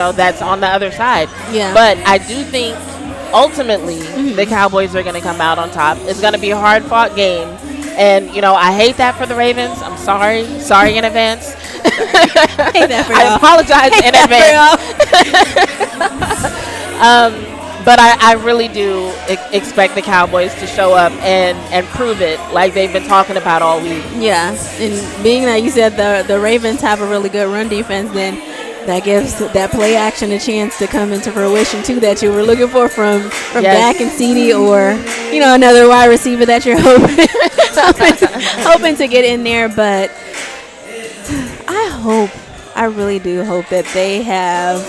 that's on the other side. Yeah. But I do think ultimately the Cowboys are going to come out on top. It's going to be a hard fought game. And, I hate that for the Ravens. I'm sorry. Sorry in advance. I hate that for I y'all. apologize in advance. But I really do expect the Cowboys to show up and prove it like they've been talking about all week. Yeah. And being that you said the Ravens have a really good run defense, then that gives that play action a chance to come into fruition too that you were looking for from Dak and CeeDee, or another wide receiver that you're hoping to get in there. But I really do hope that they have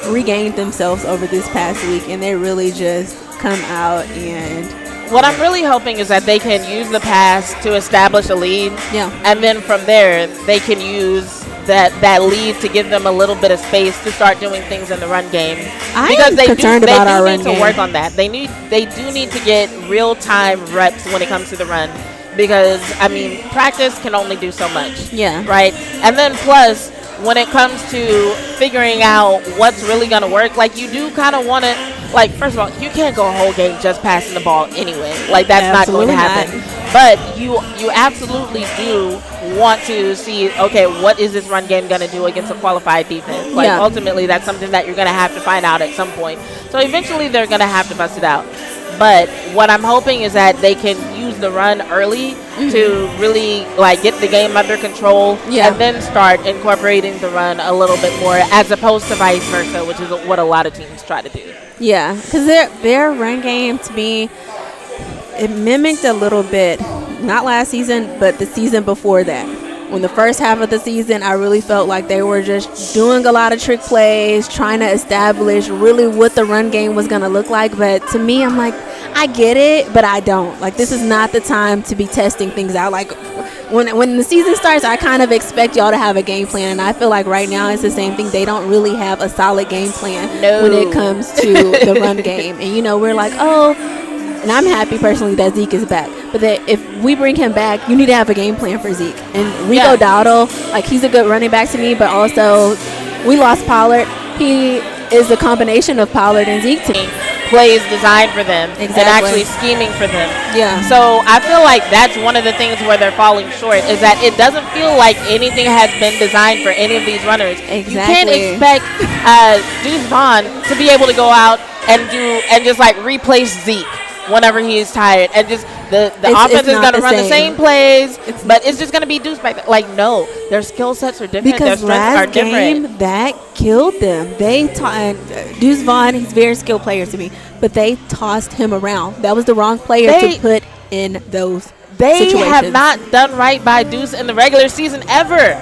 regained themselves over this past week and they really just come out. And what I'm really hoping is that they can use the pass to establish a lead. Yeah. And then from there they can use that lead to give them a little bit of space to start doing things in the run game. Because they do need to work on that. They do need to get real-time reps when it comes to the run, because practice can only do so much. Yeah. Right? And then plus when it comes to figuring out what's really going to work, like, you do kind of want to, like, first of all, you can't go a whole game just passing the ball anyway. Like, that's not going to happen. But you absolutely do want to see, okay, what is this run game going to do against a qualified defense? Like, ultimately, that's something that you're going to have to find out at some point. So eventually, they're going to have to bust it out. But what I'm hoping is that they can use the run early to really, like, get the game under control and then start incorporating the run a little bit more, as opposed to vice versa, which is what a lot of teams try to do. Yeah, because their run game, to me, it mimicked a little bit, not last season, but the season before that. When the first half of the season, I really felt like they were just doing a lot of trick plays, trying to establish really what the run game was going to look like. But to me, I'm like, I get it, but I don't. Like, this is not the time to be testing things out. Like, when the season starts, I kind of expect y'all to have a game plan. And I feel like right now it's the same thing. They don't really have a solid game plan when it comes to the run game. And, we're like, and I'm happy personally that Zeke is back. But that if we bring him back, you need to have a game plan for Zeke. And Rico Dowdle, like, he's a good running back to me, but also we lost Pollard. He is a combination of Pollard and Zeke to me. Plays designed for them and actually scheming for them. Yeah. So I feel like that's one of the things where they're falling short, is that it doesn't feel like anything has been designed for any of these runners. Exactly. You can't expect Deuce Vaughn to be able to go out and just like replace Zeke whenever he is tired, and just the offense is going to run the same plays, but it's just going to be Deuce back there. Like, no, their skill sets are different. Because their strengths are different. game, that killed them. They Deuce Vaughn, he's a very skilled player to me, but they tossed him around. That was the wrong player to put in those situations. Have not done right by Deuce in the regular season ever.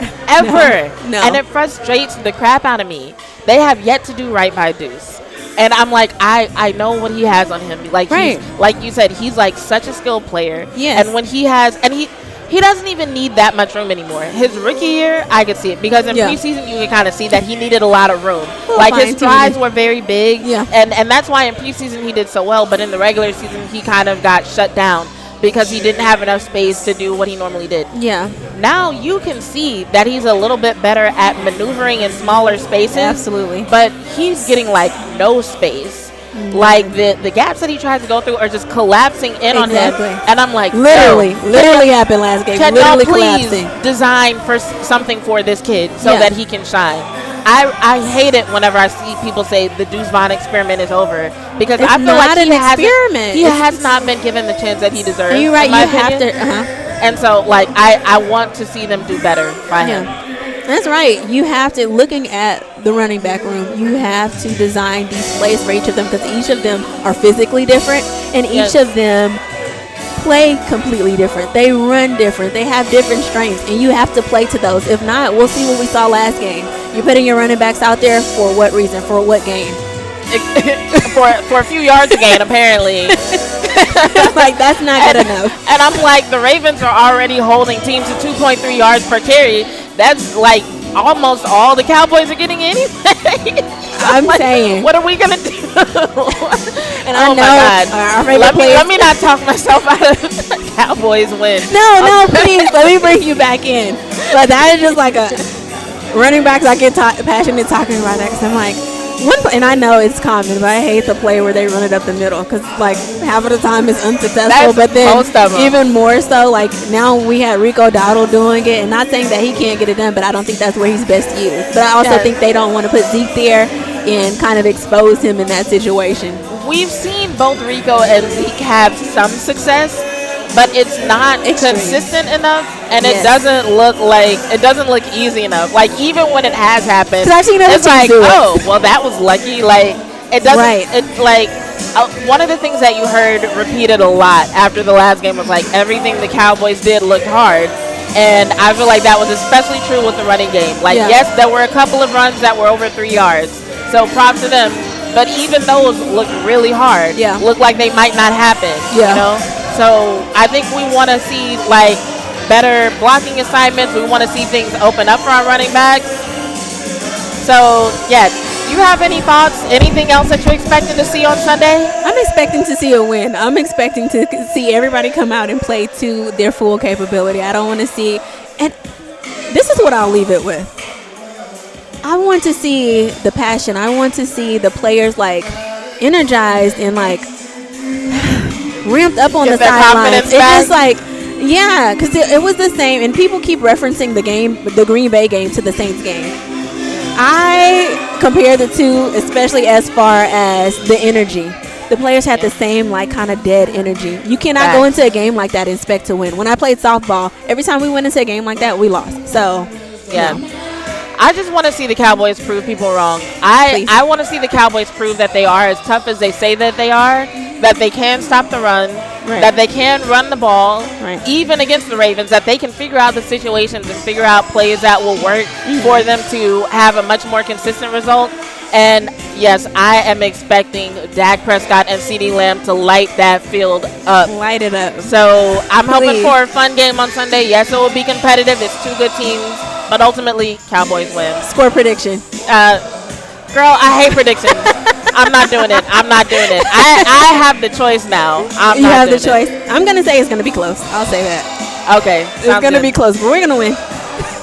No. And it frustrates the crap out of me. They have yet to do right by Deuce. And I'm like, I know what he has on him. Like, he's, like you said, he's like such a skilled player. Yes. And when he doesn't even need that much room anymore. His rookie year, I could see it, because in preseason you can kind of see that he needed a lot of room. Like, his strides were very big. Yeah. And that's why in preseason he did so well. But in the regular season he kind of got shut down, because he didn't have enough space to do what he normally did. Yeah. Now you can see that he's a little bit better at maneuvering in smaller spaces. Absolutely. But he's getting, like, no space. Like, the gaps that he tries to go through are just collapsing in on him. And I'm like, literally happened last game. Can literally y'all please collapsing. design for something for this kid so that he can shine? I hate it whenever I see people say the Deuce Vaughn experiment is over, because I feel like he has not been given the chance that he deserves. You're right. You have to. And so, like, I want to see them do better by him. That's right. You have to, looking at the running back room, you have to design these plays for each of them, because each of them are physically different, and each of them play completely different. They run different. They have different strengths, and you have to play to those. If not, we'll see what we saw last game. You're putting your running backs out there for what reason? For what game? for a few yards a game, apparently. Like, that's not good enough. And I'm like, the Ravens are already holding teams to 2.3 yards per carry. That's like almost all the Cowboys are getting anyway. I'm like, saying, what are we gonna do? And I know let me not talk myself out of the Cowboys win. No, please, let me bring you back in. But that is just like running backs, I get passionate talking about that because I'm like, and I know it's common, but I hate the play where they run it up the middle because like half of the time it's unsuccessful. But then most of them. Even more so, like now we had Rico Dowdle doing it, and not saying that he can't get it done, but I don't think that's where he's best used. But I also think they don't want to put Zeke there and kind of expose him in that situation. We've seen both Rico and Zeke have some success, but it's not consistent enough, and it doesn't look easy enough. Like even when it has happened, it's like, oh, well, that was lucky. Like it doesn't. Right. It like one of the things that you heard repeated a lot after the last game was like everything the Cowboys did looked hard, and I feel like that was especially true with the running game. Like yes, there were a couple of runs that were over 3 yards, so props to them. But even those look really hard. Yeah. Look like they might not happen. Yeah. You know. So I think we want to see like better blocking assignments. We want to see things open up for our running backs. So yeah, do you have any thoughts? Anything else that you're expecting to see on Sunday? I'm expecting to see a win. I'm expecting to see everybody come out and play to their full capability. I don't want to see, and this is what I'll leave it with. I want to see the passion. I want to see the players like energized and like ramped up on the sidelines. It's just like, yeah, because it was the same, and people keep referencing the Green Bay game to the Saints game. I compare the two, especially as far as the energy. The players had the same like kind of dead energy. You cannot go into a game like that and expect to win. When I played softball, every time we went into a game like that, we lost. So yeah. No. I just want to see the Cowboys prove people wrong. I want to see the Cowboys prove that they are as tough as they say that they are, that they can stop the run, that they can run the ball, even against the Ravens, that they can figure out the situations and figure out plays that will work for them to have a much more consistent result. And yes, I am expecting Dak Prescott and CeeDee Lamb to light that field up. Light it up. So I'm hoping for a fun game on Sunday. Yes, it will be competitive. It's two good teams. But ultimately, Cowboys win. Score prediction. Girl, I hate predictions. I'm not doing it. I have the choice now. You have the choice. I'm going to say it's going to be close. I'll say that. Okay. It's going to be close, but we're going to win.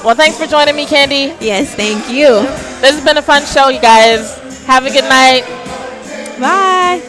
Well, thanks for joining me, Candy. Yes, thank you. This has been a fun show, you guys. Have a good night. Bye.